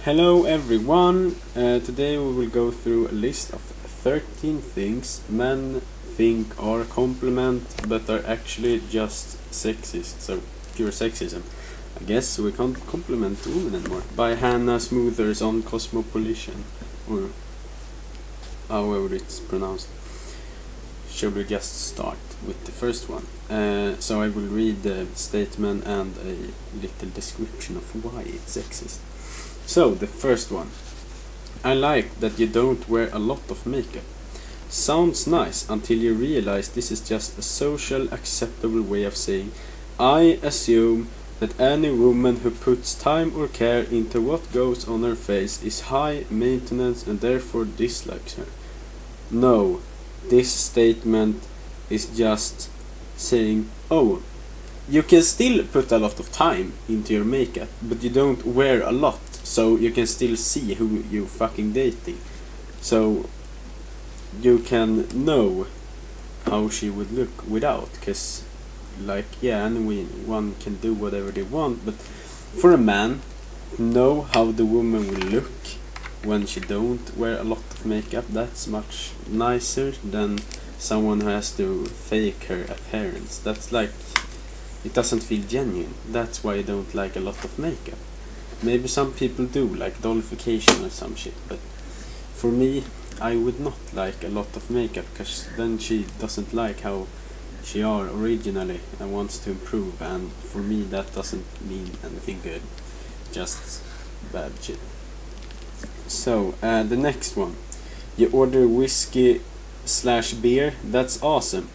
Hello everyone, today we will go through a list of 13 things men think are a compliment but are actually just sexist, so pure sexism. I guess we can't compliment women anymore. By Hannah Smoothers on Cosmopolitan, or however it's pronounced. Should we just start with the first one? So I will read the statement and a little description of why it's sexist. So, the first one. I like that you don't wear a lot of makeup. Sounds nice until you realize this is just a social acceptable way of saying I assume that any woman who puts time or care into what goes on her face is high maintenance and therefore dislikes her. No, this statement is just saying, oh, you can still put a lot of time into your makeup, but you don't wear a lot, so you can still see who you fucking dating. So you can know how she would look without, cause anyone can do whatever they want, but for a man, know how the woman will look when she don't wear a lot of makeup, that's much nicer than someone who has to fake her appearance. That's like, it doesn't feel genuine. That's why I don't like a lot of makeup. Maybe some people do, like dollification or some shit, but for me, I would not like a lot of makeup, because then she doesn't like how she are originally and wants to improve, and for me that doesn't mean anything good, just bad shit. So, the next one. You order whiskey/beer, that's awesome.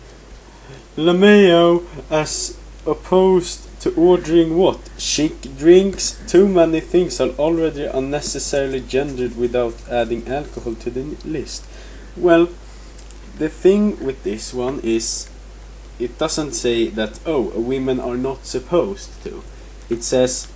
LaMayo, as opposed to ordering what? Chic drinks? Too many things are already unnecessarily gendered without adding alcohol to the list. Well, the thing with this one is, it doesn't say that, oh, women are not supposed to. It says,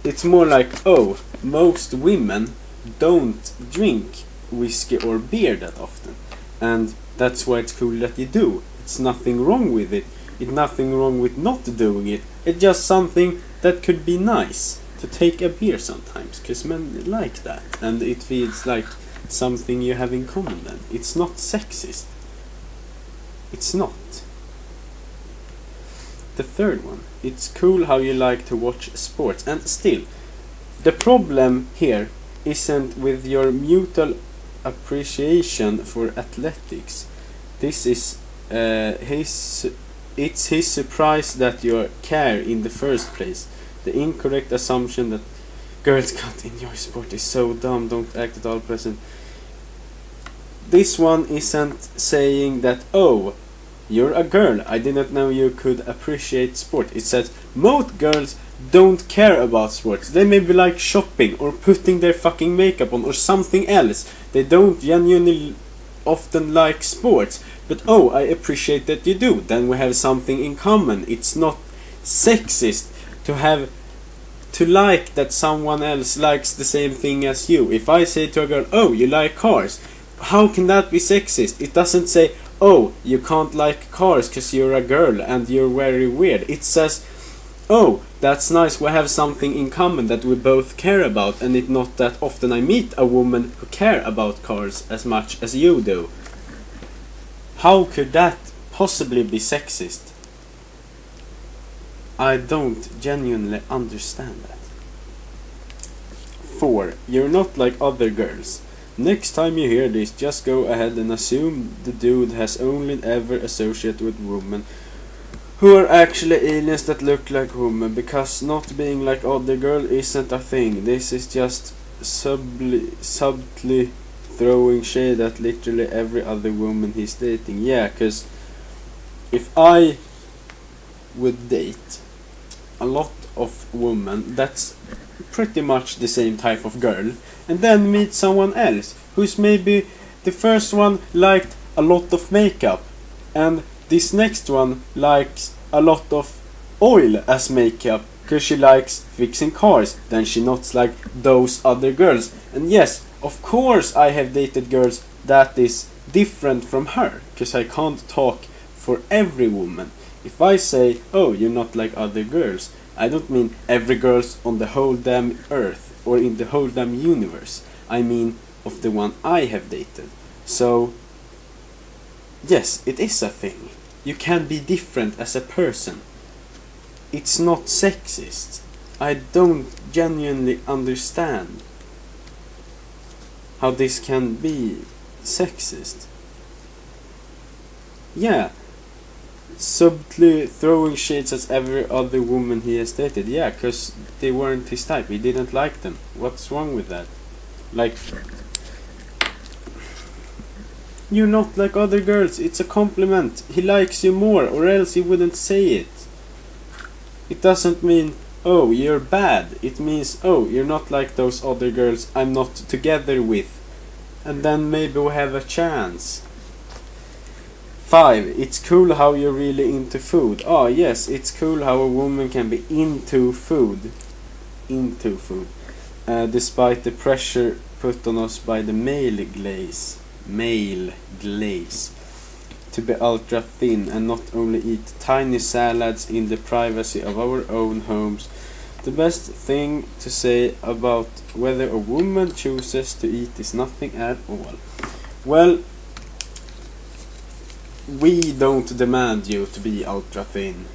it's more like, oh, most women don't drink whiskey or beer that often, and that's why it's cool that you do. It's nothing wrong with it. It's nothing wrong with not doing it. It's just something that could be nice to take a beer sometimes, because men like that, and it feels like something you have in common then. It's not sexist. It's not. The third one. It's cool how you like to watch sports, and still, the problem here isn't with your mutual appreciation for athletics. This is it's his surprise that you care in the first place. The incorrect assumption that girls can't enjoy sport is so dumb, don't act at all present. This one isn't saying that, oh, you're a girl, I didn't know you could appreciate sport. It says most girls don't care about sports. They maybe like shopping or putting their fucking makeup on or something else. They don't genuinely often like sports. But oh, I appreciate that you do. Then we have something in common. It's not sexist to like that someone else likes the same thing as you. If I say to a girl, oh, you like cars, how can that be sexist? It doesn't say, oh, you can't like cars because you're a girl and you're very weird. It says, oh, that's nice, we have something in common that we both care about, and it's not that often I meet a woman who care about cars as much as you do. How could that possibly be sexist? I don't genuinely understand that. 4. You're not like other girls. Next time you hear this, just go ahead and assume the dude has only ever associated with women who are actually aliens that look like women, because not being like other girl isn't a thing. This is just subtly throwing shade at literally every other woman he's dating. Yeah, because if I would date a lot of women that's pretty much the same type of girl, and then meet someone else who's maybe the first one liked a lot of makeup, and this next one likes a lot of oil as makeup because she likes fixing cars, then she not like those other girls. And yes, of course I have dated girls that is different from her, because I can't talk for every woman. If I say, oh, you're not like other girls, I don't mean every girl on the whole damn earth, or in the whole damn universe. I mean, of the one I have dated. So, yes, it is a thing. You can be different as a person. It's not sexist. I don't genuinely understand how this can be sexist. Yeah, subtly throwing shades at every other woman he has dated. Yeah, because they weren't his type. He didn't like them. What's wrong with that? Like, you're not like other girls. It's a compliment. He likes you more, or else he wouldn't say it. It doesn't mean, oh, you're bad. It means, oh, you're not like those other girls I'm not together with. And then maybe we have a chance. 5. It's cool how you're really into food. Oh, yes, it's cool how a woman can be into food. Into food. Despite the pressure put on us by the male glaze. To be ultra thin and not only eat tiny salads in the privacy of our own homes. The best thing to say about whether a woman chooses to eat is nothing at all. Well, we don't demand you to be ultra thin.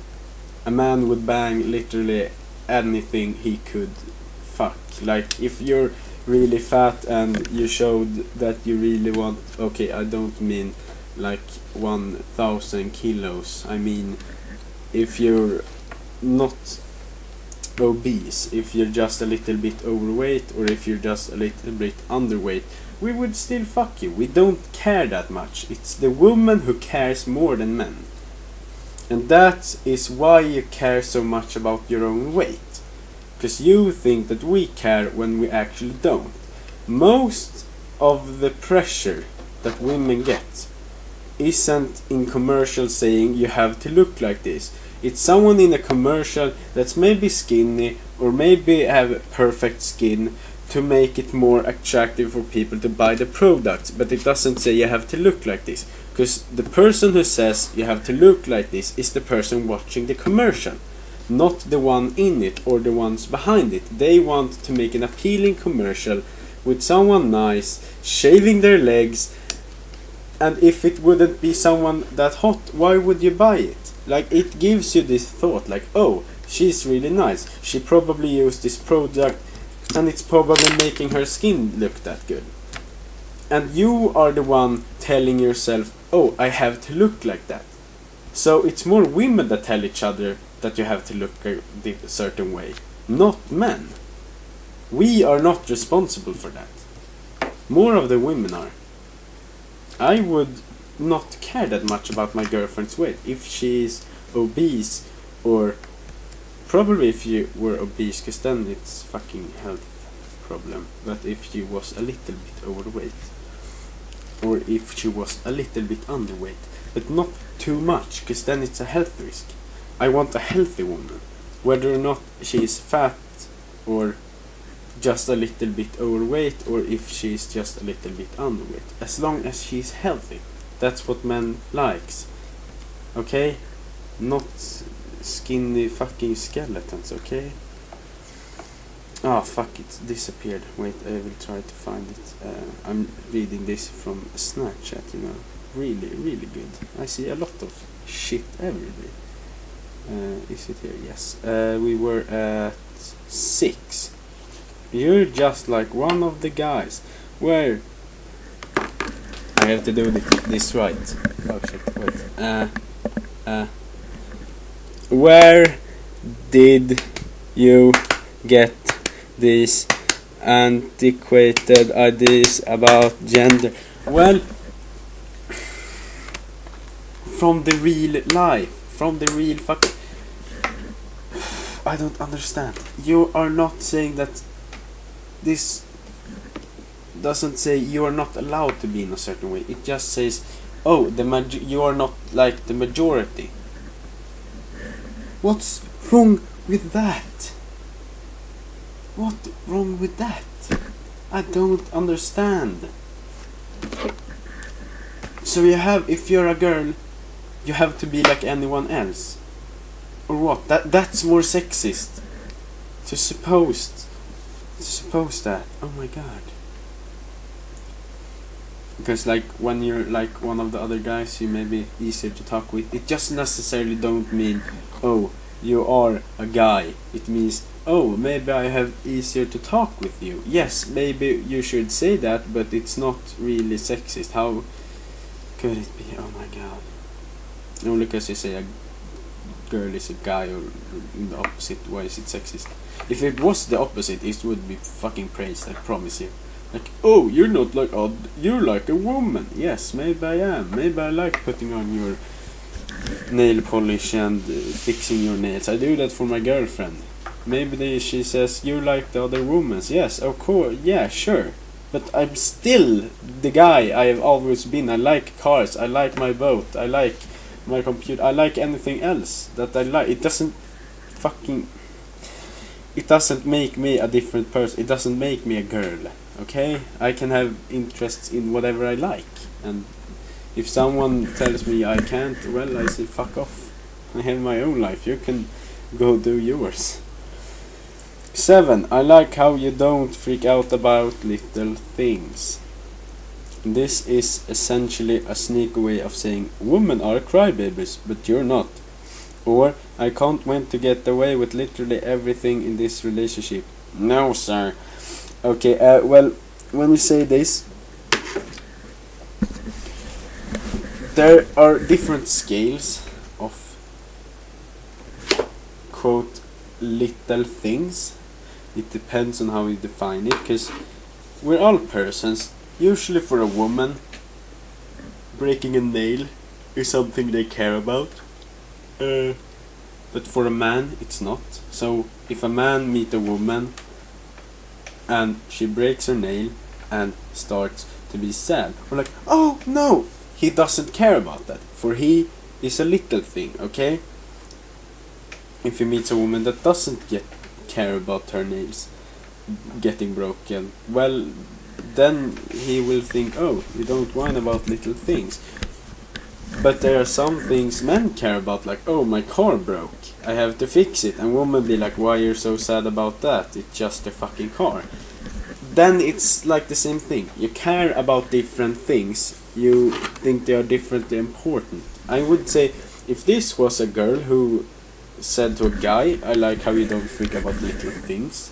A man would bang literally anything he could fuck. Like, if you're really fat and you showed that you really want, okay, I don't mean like 1,000 kilos. I mean, if you're not obese, if you're just a little bit overweight, or if you're just a little bit underweight, we would still fuck you. We don't care that much. It's the woman who cares more than men. And that is why you care so much about your own weight. Because you think that we care when we actually don't. Most of the pressure that women get isn't in commercials saying you have to look like this. It's someone in a commercial that's maybe skinny or maybe have perfect skin to make it more attractive for people to buy the products, but it doesn't say you have to look like this, because the person who says you have to look like this is the person watching the commercial, not the one in it or the ones behind it. They want to make an appealing commercial with someone nice shaving their legs. And if it wouldn't be someone that hot, why would you buy it? Like, it gives you this thought, like, oh, she's really nice. She probably used this product, and it's probably making her skin look that good. And you are the one telling yourself, oh, I have to look like that. So it's more women that tell each other that you have to look a certain way, not men. We are not responsible for that. More of the women are. I would not care that much about my girlfriend's weight if she's obese, or probably if you were obese, because then it's fucking health problem. But if she was a little bit overweight, or if she was a little bit underweight, but not too much, because then it's a health risk. I want a healthy woman, whether or not she is fat or just a little bit overweight, or if she's just a little bit underweight. As long as she's healthy, that's what men likes. Okay? Not skinny fucking skeletons, okay? Ah, fuck, it disappeared. Wait, I will try to find it. I'm reading this from Snapchat, you know. Really, really good. I see a lot of shit every day. Is it here? Yes. We were at 6. You're just like one of the guys. Where? I have to do this right. Oh shit, wait. Where did you get these antiquated ideas about gender? Well, from the real life. From the real fucking... I don't understand. You are not saying that... This doesn't say you are not allowed to be in a certain way. It just says, oh, you are not like the majority. What's wrong with that? What's wrong with that? I don't understand. So you have, if you're a girl, you have to be like anyone else. Or what? That's more sexist. To suppose Suppose that. Oh my god. Because like when you're like one of the other guys, you may be easier to talk with. It just necessarily don't mean, oh, you are a guy. It means, oh, maybe I have easier to talk with you. Yes, maybe you should say that, but it's not really sexist. How could it be? Oh my god. Only because you say a girl is a guy, or in the opposite, why is it sexist? If it was the opposite, it would be fucking praised, I promise you. Like, oh, you're not like odd, you're like a woman. Yes, maybe I am. Maybe I like putting on your nail polish and fixing your nails. I do that for my girlfriend. Maybe she says, you're like the other women. Yes, of course, yeah, sure. But I'm still the guy I have always been. I like cars, I like my boat, I like my computer, I like anything else that I like. It doesn't make me a different person. It doesn't make me a girl. Okay, I can have interests in whatever I like, and if someone tells me I can't, well, I say fuck off. I have my own life. You can go do yours. 7. I like how you don't freak out about little things. This is essentially a sneaky way of saying women are crybabies, but you're not. Or I can't wait to get away with literally everything in this relationship. No, sir. Okay, well, when we say this, there are different scales of, quote, little things. It depends on how you define it, because we're all persons. Usually for a woman, breaking a nail is something they care about. But for a man, it's not. So if a man meets a woman and she breaks her nail and starts to be sad, we're like, oh no, he doesn't care about that. For he is a little thing, okay? If he meets a woman that doesn't care about her nails getting broken, well, then he will think, oh, you don't whine about little things. But there are some things men care about, like, oh, my car broke, I have to fix it, and women be like, why are you so sad about that? It's just a fucking car. Then it's like the same thing. You care about different things. You think they are differently important. I would say, if this was a girl who said to a guy, I like how you don't freak about little things,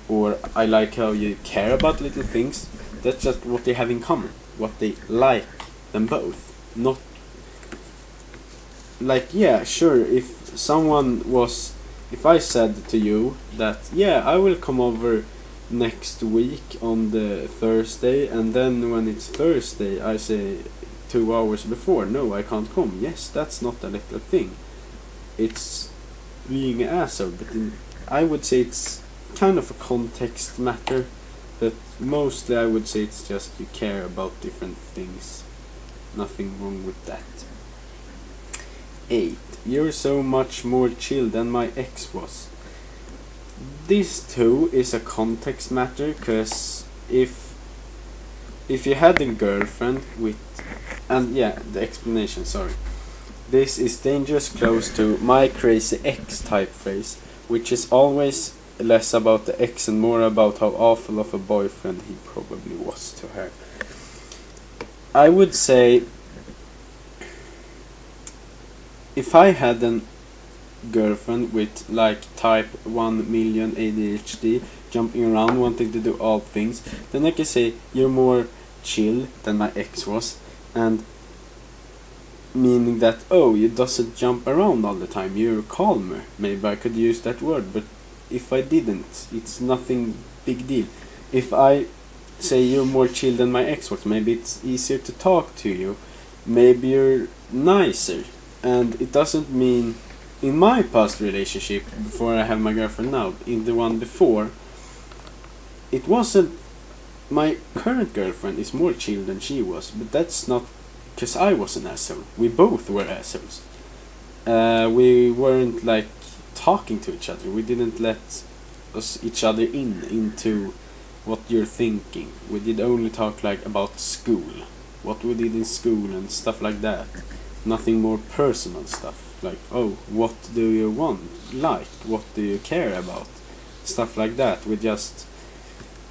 or I like how you care about little things, that's just what they have in common. What they like them both. Not like, yeah, sure, if I said to you that, yeah, I will come over next week on the Thursday, and then when it's Thursday I say 2 hours before, no, I can't come. Yes, that's not a little thing. It's being an asshole, but I would say it's kind of a context matter, but mostly I would say it's just you care about different things. Nothing wrong with that. 8. You're so much more chill than my ex was. This too is a context matter, because if you had a girlfriend with, and yeah, the explanation, sorry. This is dangerous close to my crazy ex type phrase, which is always less about the ex and more about how awful of a boyfriend he probably was to her. I would say, if I had a girlfriend with like type 1 million ADHD, jumping around, wanting to do all things, then I could say you're more chill than my ex was, and meaning that, oh, you doesn't jump around all the time, you're calmer. Maybe I could use that word, but if I didn't, it's nothing big deal. If I say you're more chill than my ex was, maybe it's easier to talk to you, maybe you're nicer. And it doesn't mean, in my past relationship, before I have my girlfriend now, in the one before, it wasn't, my current girlfriend is more chill than she was, but that's not because I was an asshole. We both were assholes. We weren't like talking to each other. We didn't let each other into what you're thinking. We did only talk like about school, what we did in school and stuff like that. Nothing more personal stuff, like, oh, what do you want, like, what do you care about, stuff like that. We just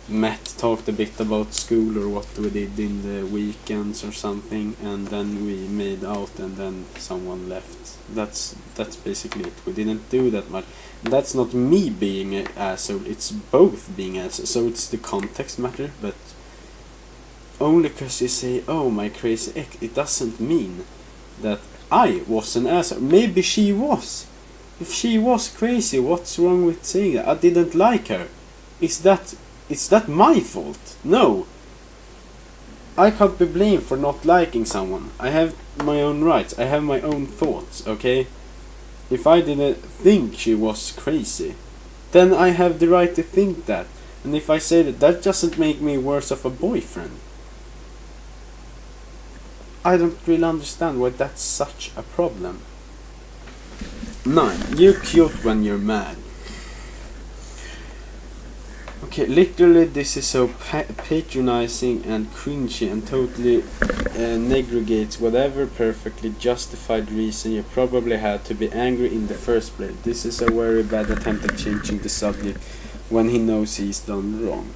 met, talked a bit about school or what we did in the weekends or something, and then we made out, and then someone left. That's basically it. We didn't do that much. That's not me being an asshole. It's both being assholes. So it's the context matter, but only because you say, "Oh, my crazy ex," it doesn't mean that I was an asshole. Maybe she was. If she was crazy, what's wrong with saying that? I didn't like her. Is that my fault? No. I can't be blamed for not liking someone. I have my own rights. I have my own thoughts, okay? If I didn't think she was crazy, then I have the right to think that. And if I say that, that doesn't make me worse of a boyfriend. I don't really understand why that's such a problem. 9. You're cute when you're mad. Okay, literally this is so patronizing and cringy and totally neglects whatever perfectly justified reason you probably had to be angry in the first place. This is a very bad attempt at changing the subject when he knows he's done wrong.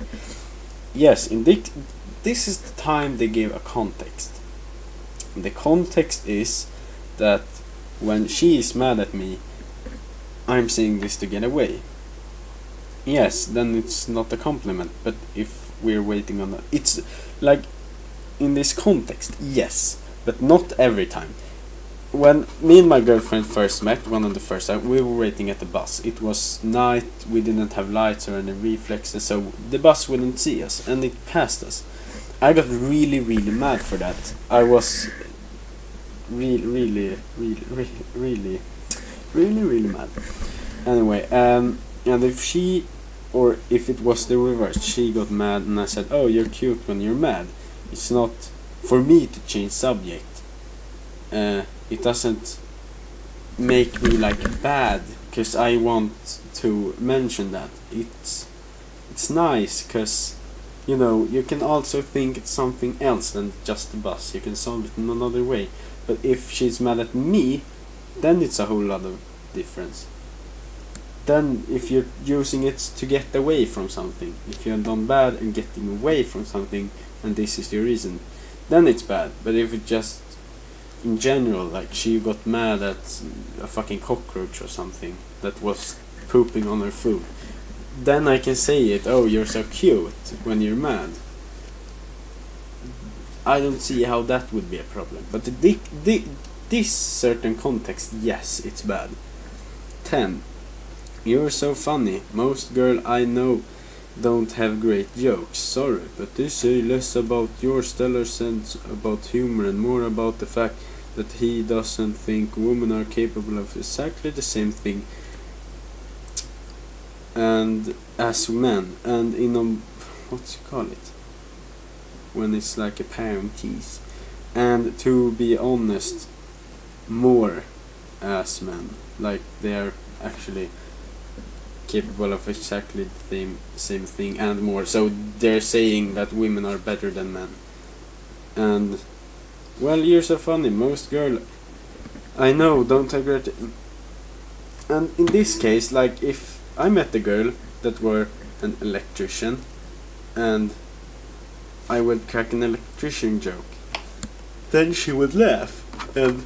Yes, indeed, this is the time they give a context. The context is that when she is mad at me, I'm saying this to get away. Yes, then it's not a compliment, but if we're waiting on that, it's like in this context, yes, but not every time. When me and my girlfriend first met, one of the first time, we were waiting at the bus. It was night, we didn't have lights or any reflexes, so the bus wouldn't see us, and it passed us. I got really, really mad for that. I was really mad. Anyway, and if she, or if it was the reverse, she got mad and I said, "Oh, you're cute when you're mad." It's not for me to change subject. It doesn't make me like bad because I want to mention that. It's nice because, you know, you can also think it's something else than just the bus. You can solve it in another way. But if she's mad at me, then it's a whole lot of difference. Then if you're using it to get away from something, if you're done bad and getting away from something, and this is your reason, then it's bad. But if it just in general, like she got mad at a fucking cockroach or something that was pooping on her food, then I can say it, "Oh, you're so cute when you're mad." I don't see how that would be a problem. But this certain context, yes, it's bad. 10. You're so funny. Most girl I know don't have great jokes. Sorry, but they say less about your stellar sense about humor and more about the fact that he doesn't think women are capable of exactly the same thing and as men. And in a, what you call it, when it's like a parenthesis. And to be honest, more as men. Like they are actually capable of exactly the same thing and more. So they're saying that women are better than men. And, well, you're so funny. Most girl I know don't agree. And in this case, like if I met a girl that were an electrician and I would crack an electrician joke, then she would laugh. And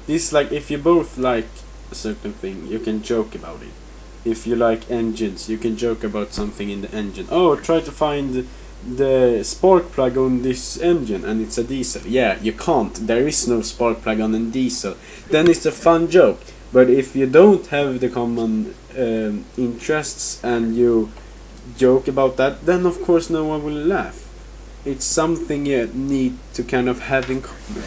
this, like, if you both like a certain thing, you can joke about it. If you like engines, you can joke about something in the engine. Oh, try to find the spark plug on this engine, and it's a diesel. Yeah, you can't. There is no spark plug on a diesel. Then it's a fun joke. But if you don't have the common interests and you joke about that, then of course no one will laugh. It's something you need to kind of have in common.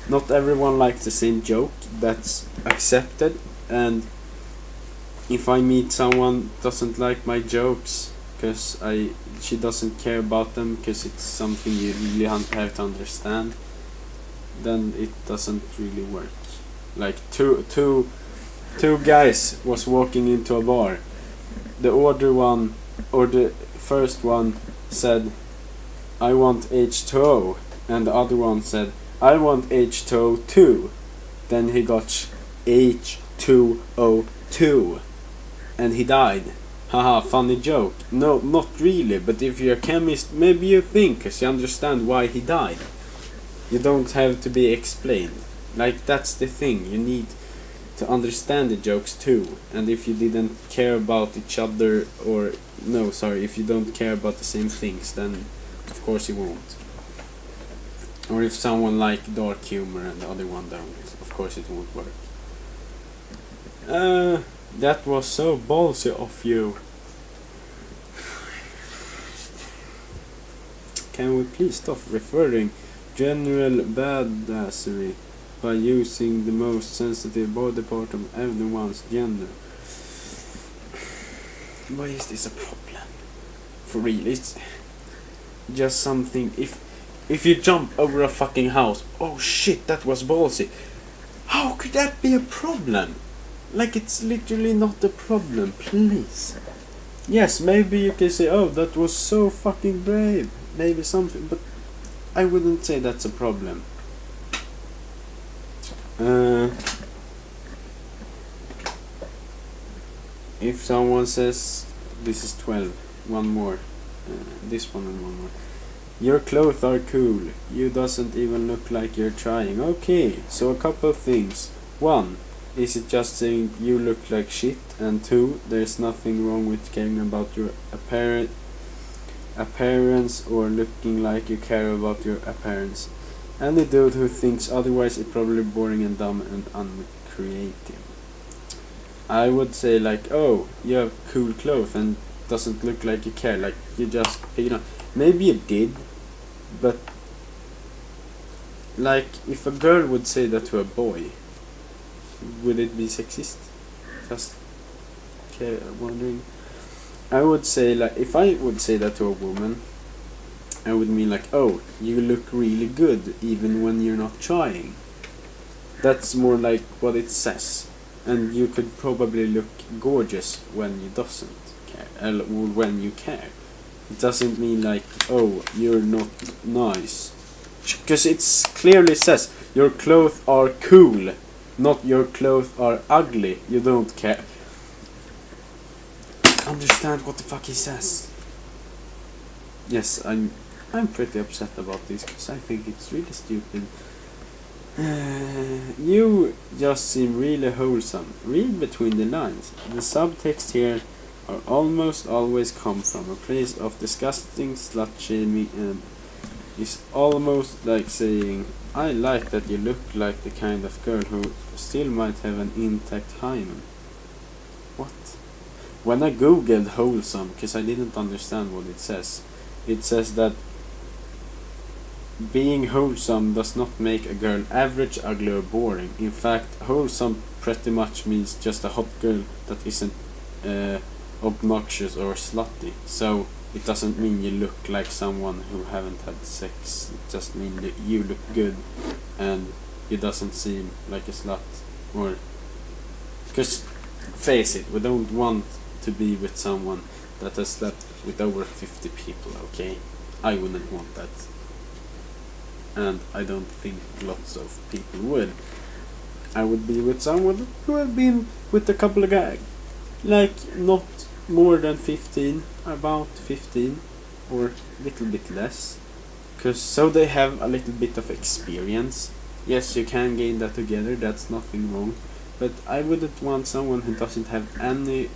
Not everyone likes the same joke, that's accepted, and if I meet someone doesn't like my jokes because she doesn't care about them because it's something you really have to understand, then it doesn't really work. Like two guys was walking into a bar. The first one said, "I want H2O," and the other one said, "I want H2O too." Then he got H2O2. and he died. Haha, funny joke. No, not really, but if you're a chemist, maybe you think, cause you understand why he died. You don't have to be explained. Like, that's the thing, you need to understand the jokes too. And if you didn't care about each other, or, no, sorry, if you don't care about the same things, then of course you won't. Or if someone like dark humor and the other one don't, of course it won't work. That was so ballsy of you. Can we please stop referring general badassery by using the most sensitive body part of everyone's gender? Why is this a problem? For real, it's just something. If you jump over a fucking house, oh shit, that was ballsy. How could that be a problem? Like, it's literally not a problem, please. Yes, maybe you can say, oh, that was so fucking brave. Maybe something, but I wouldn't say that's a problem. If someone says, this is 12, one more, this one and one more. Your clothes are cool, you doesn't even look like you're trying. Okay, so a couple of things. One, is it just saying you look like shit? And two, there's nothing wrong with caring about your appearance or looking like you care about your appearance. Any dude who thinks otherwise is probably boring and dumb and uncreative. I would say like, oh, you have cool clothes and doesn't look like you care, like you just, you know, maybe you did, but like if a girl would say that to a boy, would it be sexist? Just wondering. I would say like, if I would say that to a woman, I would mean like, oh, you look really good even when you're not trying. That's more like what it says. And you could probably look gorgeous when you doesn't care, or when you care. It doesn't mean like, oh, you're not nice. Because it clearly says, your clothes are cool, not your clothes are ugly. You don't care. Understand what the fuck he says. Yes, I'm pretty upset about this because I think it's really stupid. You just seem really wholesome. Read between the lines. The subtext here are almost always come from a place of disgusting slut shaming and is almost like saying, I like that you look like the kind of girl who still might have an intact hymen. What? When I googled wholesome, because I didn't understand what it says that being wholesome does not make a girl average, ugly or boring. In fact, wholesome pretty much means just a hot girl that isn't obnoxious or slutty. So it doesn't mean you look like someone who haven't had sex. It just means that you look good and you doesn't seem like a slut. Or, because face it, we don't want to be with someone that has slept with over 50 people, okay? I wouldn't want that. And I don't think lots of people would. I would be with someone who have been with a couple of guys. Like, not more than 15, about 15, or a little bit less. Cause so they have a little bit of experience. Yes, you can gain that together, that's nothing wrong. But I wouldn't want someone who doesn't have any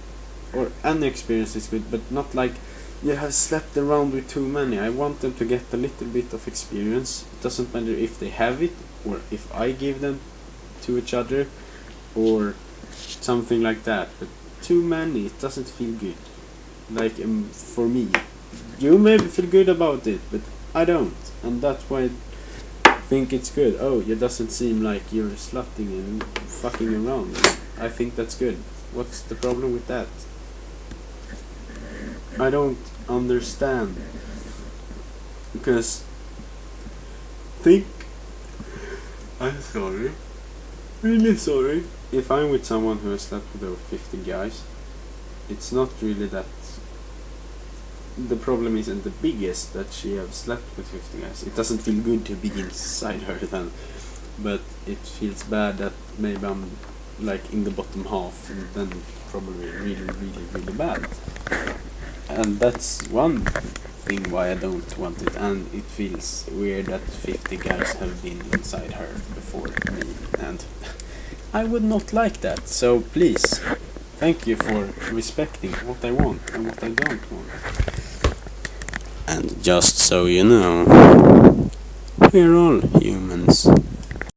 experience is good, but not like you have slept around with too many. I want them to get a little bit of experience. It doesn't matter if they have it, or if I give them to each other, or something like that. But too many, it doesn't feel good. Like, for me. You maybe feel good about it, but I don't. And that's why I think it's good. Oh, it doesn't seem like you're slutting and fucking around. I think that's good. What's the problem with that? I don't understand. Because I'm sorry. Really sorry. If I'm with someone who has slept with over 50 guys, it's not really that. The problem isn't the biggest that she has slept with 50 guys. It doesn't feel good to be inside her then. But it feels bad that maybe I'm like in the bottom half, and then probably really, really, really bad. And that's one thing why I don't want it, and it feels weird that 50 guys have been inside her before me, and I would not like that. So please, thank you for respecting what I want and what I don't want. And just so you know, we're all humans.